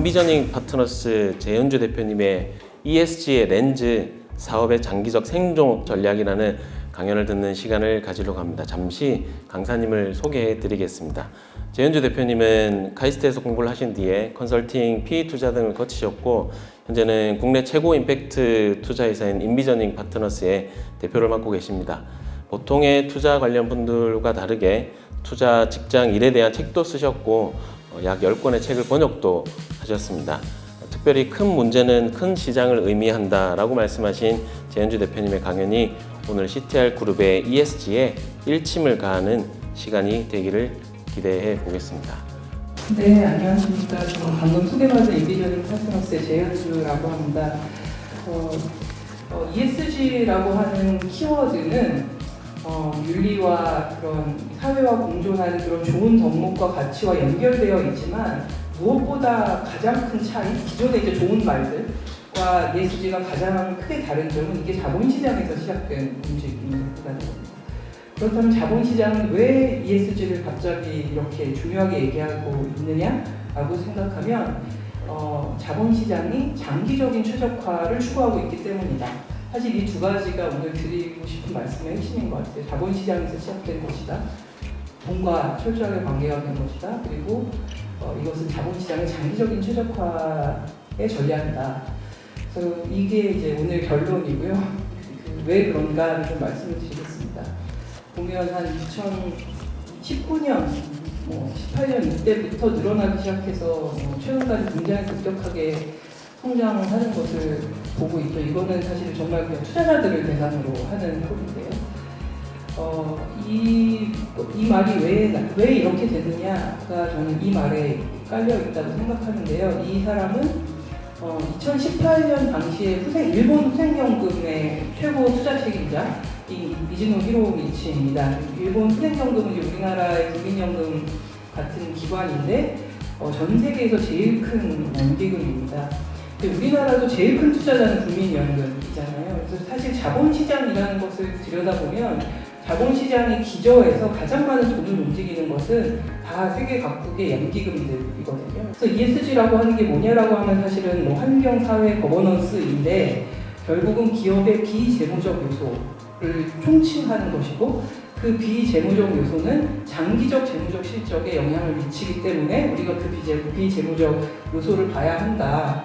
인비저닝 파트너스 재현주 대표님의 ESG의 렌즈 사업의 장기적 생존 전략이라는 강연을 듣는 시간을 가지려고 합니다. 잠시 강사님을 소개해 드리겠습니다. 재현주 대표님은 카이스트에서 공부를 하신 뒤에 컨설팅, PE 투자 등을 거치셨고 현재는 국내 최고 임팩트 투자회사인 인비저닝 파트너스의 대표를 맡고 계십니다. 보통의 투자 관련 분들과 다르게 투자 직장 일에 대한 책도 쓰셨고 약 10권의 책을 번역도 하셨습니다. 특별히 큰 문제는 큰 시장을 의미한다라고 말씀하신 재현주 대표님의 강연이 오늘 CTR 그룹의 ESG에 일침을 가하는 시간이 되기를 기대해 보겠습니다. 네, 안녕하십니까. 저는 방금 소개받은 인비저닝 파트너스의 재현주라고 합니다. ESG라고 하는 키워드는 윤리와 그런 사회와 공존하는 그런 좋은 덕목과 가치와 연결되어 있지만 무엇보다 가장 큰 차이, 기존의 이제 좋은 말들과 ESG가 가장 크게 다른 점은 이게 자본시장에서 시작된 움직임이라는 겁니다. 그렇다면 자본시장은 왜 ESG를 갑자기 이렇게 중요하게 얘기하고 있느냐라고 생각하면 자본시장이 장기적인 최적화를 추구하고 있기 때문이다. 사실 이 두 가지가 오늘 드리고 싶은 말씀의 핵심인 것 같아요. 자본시장에서 시작된 것이다. 돈과 철저하게 관계가 된 것이다. 그리고 이것은 자본시장의 장기적인 최적화의 전략이다. 그래서 이게 이제 오늘 결론이고요. 왜 그런가를 좀 말씀을 드리겠습니다. 보면 한 2019년, 18년 이때부터 늘어나기 시작해서 최근까지 굉장히 급격하게 성장하는 것을 보고 있죠. 이거는 사실 정말 그냥 투자자들을 대상으로 하는 표인데요. 이 말이 왜 이렇게 되느냐가 저는 이 말에 깔려 있다고 생각하는데요. 이 사람은 2018년 당시에 일본 후생연금의 최고 투자 책임자 미즈노 히로미치입니다. 일본 후생연금은 우리나라의 국민연금 같은 기관인데 전 세계에서 제일 큰 연기금입니다. 우리나라도 제일 큰 투자자는 국민연금이잖아요. 그래서 사실 자본시장이라는 것을 들여다보면 자본시장의 기저에서 가장 많은 돈을 움직이는 것은 다 세계 각국의 연기금들이거든요. 그래서 ESG라고 하는 게 뭐냐라고 하면 사실은 환경, 사회, 거버넌스인데 결국은 기업의 비재무적 요소를 총칭하는 것이고 그 비재무적 요소는 장기적 재무적 실적에 영향을 미치기 때문에 우리가 그 비재무적 요소를 봐야 한다.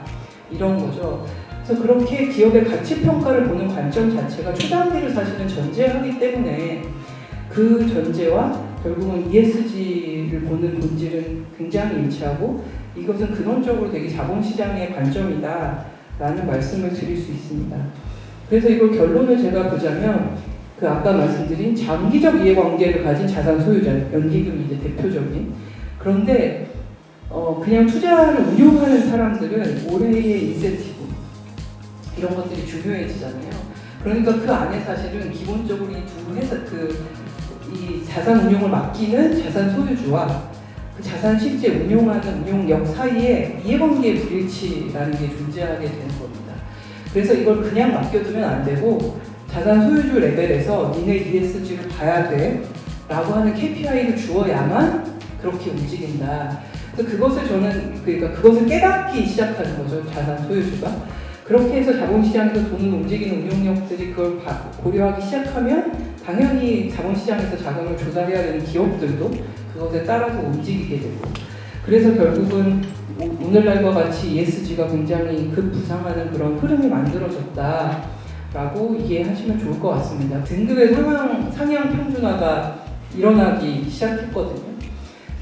이런 거죠. 그래서 그렇게 기업의 가치 평가를 보는 관점 자체가 초단기를 사실은 전제하기 때문에 그 전제와 결국은 ESG를 보는 본질은 굉장히 일치하고 이것은 근원적으로 되게 자본시장의 관점이다 라는 말씀을 드릴 수 있습니다. 그래서 이걸 결론을 제가 보자면 아까 말씀드린 장기적 이해관계를 가진 자산 소유자, 연기금이 이제 대표적인. 그런데 그냥 투자를 운용하는 사람들은 올해의 인센티브 이런 것들이 중요해지잖아요. 그러니까 그 안에 사실은 기본적으로 이 두 회사 이 자산 운용을 맡기는 자산 소유주와 그 자산 실제 운용하는 운용력 사이에 이해관계의 불일치라는 게 존재하게 되는 겁니다. 그래서 이걸 그냥 맡겨두면 안 되고 자산 소유주 레벨에서 니네 ESG를 봐야 돼 라고 하는 KPI를 주어야만 그렇게 움직인다. 그래서 그것을 깨닫기 시작하는 거죠. 자산 소유주가. 그렇게 해서 자본시장에서 돈을 움직이는 운용력들이 그걸 고려하기 시작하면 당연히 자본시장에서 자금을 조달해야 되는 기업들도 그것에 따라서 움직이게 되고 그래서 결국은 오늘날과 같이 ESG가 굉장히 급부상하는 그런 흐름이 만들어졌다라고 이해하시면 좋을 것 같습니다. 등급의 상향 평준화가 일어나기 시작했거든요.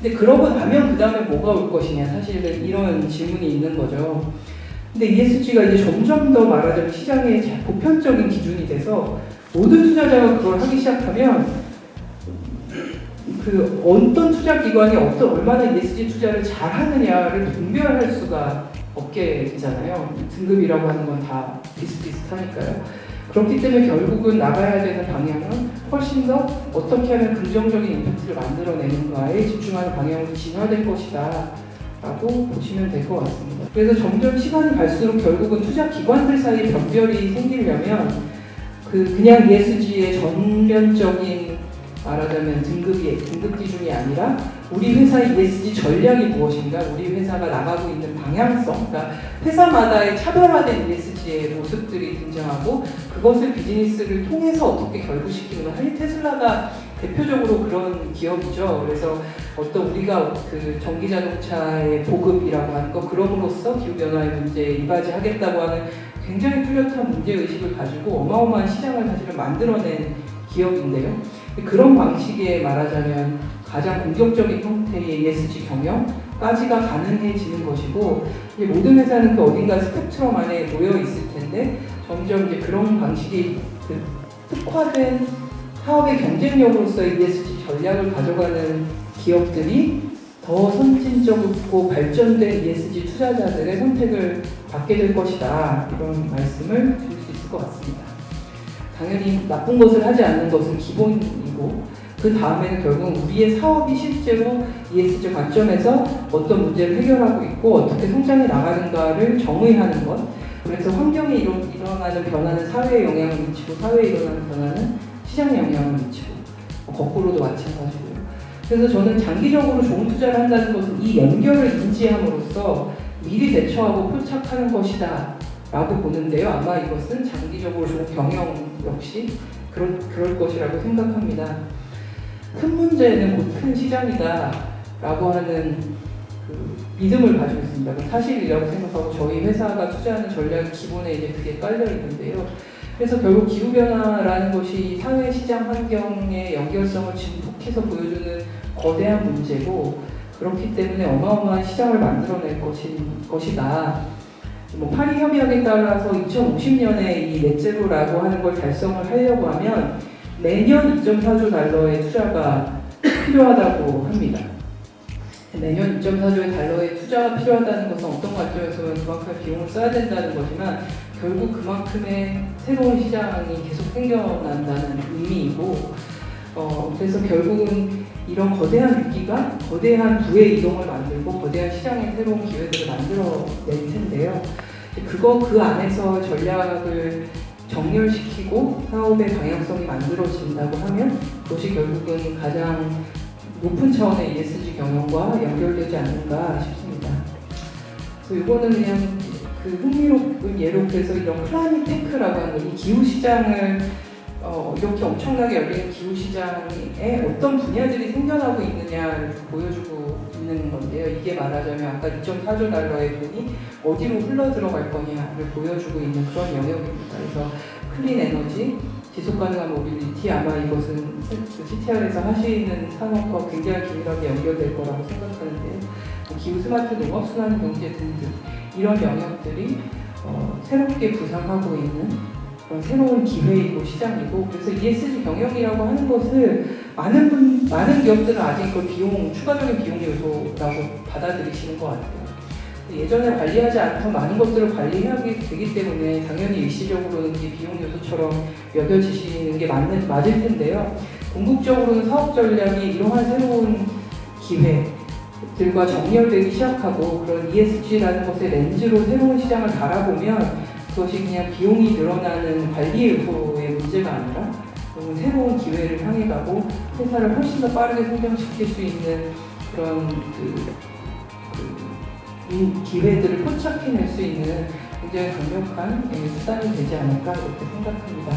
근데 그러고 나면 그 다음에 뭐가 올 것이냐 사실은 이런 질문이 있는 거죠. 근데 ESG가 이제 점점 더 말하자면 시장의 보편적인 기준이 돼서 모든 투자자가 그걸 하기 시작하면 어떤 투자 기관이 얼마나 ESG 투자를 잘 하느냐를 분별할 수가 없게 되잖아요. 등급이라고 하는 건 다 비슷비슷하니까요. 그렇기 때문에 결국은 나가야 되는 방향은 훨씬 더 어떻게 하면 긍정적인 임팩트를 만들어내는가에 집중하는 방향으로 진화될 것이다 라고 보시면 될 것 같습니다. 그래서 점점 시간이 갈수록 결국은 투자 기관들 사이에 변별이 생기려면 그냥 ESG의 전면적인 말하자면 등급 기준이 아니라 우리 회사의 ESG 전략이 무엇인가, 우리 회사가 나가고 있는 방향성, 그러니까 회사마다의 차별화된 ESG의 모습들이 등장하고 그것을 비즈니스를 통해서 어떻게 결부시키는 거. 사실 테슬라가 대표적으로 그런 기업이죠. 그래서 어떤 우리가 그 전기자동차의 보급이라고 하는 거, 그럼으로써 기후변화의 문제에 이바지하겠다고 하는 굉장히 뚜렷한 문제의식을 가지고 어마어마한 시장을 사실은 만들어낸 기업인데요. 그런 방식의 말하자면 가장 공격적인 형태의 ESG 경영까지가 가능해지는 것이고, 이제 모든 회사는 그 어딘가 스펙트럼 안에 놓여 있을 텐데 점점 이제 그런 방식이 그 특화된 사업의 경쟁력으로서의 ESG 전략을 가져가는 기업들이 더 선진적이고 발전된 ESG 투자자들의 선택을 받게 될 것이다. 이런 말씀을 드릴 수 있을 것 같습니다. 당연히 나쁜 것을 하지 않는 것은 기본이고, 그 다음에는 결국 우리의 사업이 실제로 ESG 관점에서 어떤 문제를 해결하고 있고 어떻게 성장해 나가는가를 정의하는 것. 그래서 환경에 일어나는 변화는 사회에 영향을 미치고, 사회에 일어나는 변화는 시장에 영향을 미치고, 거꾸로도 마찬가지고요. 그래서 저는 장기적으로 좋은 투자를 한다는 것은 이 연결을 인지함으로써 미리 대처하고 포착하는 것이다 라고 보는데요. 아마 이것은 장기적으로 좋은 경영 역시 그럴 것이라고 생각합니다. 큰 문제는 곧 큰 시장이다 라고 하는 그 믿음을 가지고 있습니다. 사실이라고 생각하고 저희 회사가 투자하는 전략 기본에 이제 그게 깔려 있는데요. 그래서 결국 기후변화라는 것이 사회, 시장, 환경의 연결성을 증폭해서 보여주는 거대한 문제고, 그렇기 때문에 어마어마한 시장을 만들어낼 것이다. 뭐 파리 협약에 따라서 2050년에 이 넷제로라고 하는 걸 달성을 하려고 하면 매년 2.4조 달러의 투자가 필요하다고 합니다. 매년 2.4조 달러의 투자가 필요하다는 것은 어떤 관점에서는 그만큼의 비용을 써야 된다는 거지만 결국 그만큼의 새로운 시장이 계속 생겨난다는 의미이고, 그래서 결국은 이런 거대한 위기가 거대한 부의 이동을 만들고 거대한 시장의 새로운 기회들을 만들어낼 텐데요. 그 안에서 전략을 정렬시키고 사업의 방향성이 만들어진다고 하면 그것이 결국은 가장 높은 차원의 ESG 경영과 연결되지 않는가 싶습니다. 그래서 이거는 그냥 그 흥미로운 예로, 그래서 이런 클라이밋 테크라고 하는 이 기후 시장을 이렇게 엄청나게 열리는 기후 시장에 어떤 분야들이 생겨나고 있느냐를 보여주고 있는 건데요. 이게 말하자면 아까 2.4조 달러의 돈이 어디로 흘러 들어갈 거냐를 보여주고 있는 그런 영역입니다. 그래서 클린 에너지, 지속 가능한 모빌리티, 아마 이것은 CTR에서 하시는 산업과 굉장히 긴밀하게 연결될 거라고 생각하는데요. 기후 스마트 농업, 순환 경제 등등 이런 영역들이 새롭게 부상하고 있는 그런 새로운 기회이고 시장이고, 그래서 ESG 경영이라고 하는 것을 많은 기업들은 아직 그 추가적인 비용 요소라고 받아들이시는 것 같아요. 예전에 관리하지 않던 많은 것들을 관리해야 되기 때문에 당연히 일시적으로는 이게 비용 요소처럼 여겨지시는 게 맞을 텐데요. 궁극적으로는 사업 전략이 이러한 새로운 기회들과 정렬되기 시작하고 그런 ESG라는 것의 렌즈로 새로운 시장을 바라보면 그것이 그냥 비용이 늘어나는 관리 요소의 문제가 아니라 새로운 기회를 향해 가고 회사를 훨씬 더 빠르게 성장시킬 수 있는 그런 기회들을 포착해낼 수 있는 굉장히 강력한 수단이 되지 않을까 이렇게 생각합니다.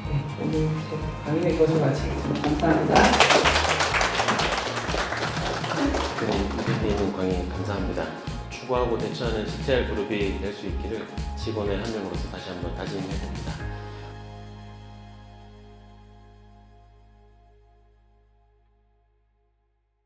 네, 오늘 제 강의는 이것을 마치겠습니다. 감사합니다. 대표님 강의 감사합니다. 추구하고 대처하는 CTR 그룹이 될 수 있기를 직원의 한 명으로서 다시 한번 다짐해봅니다.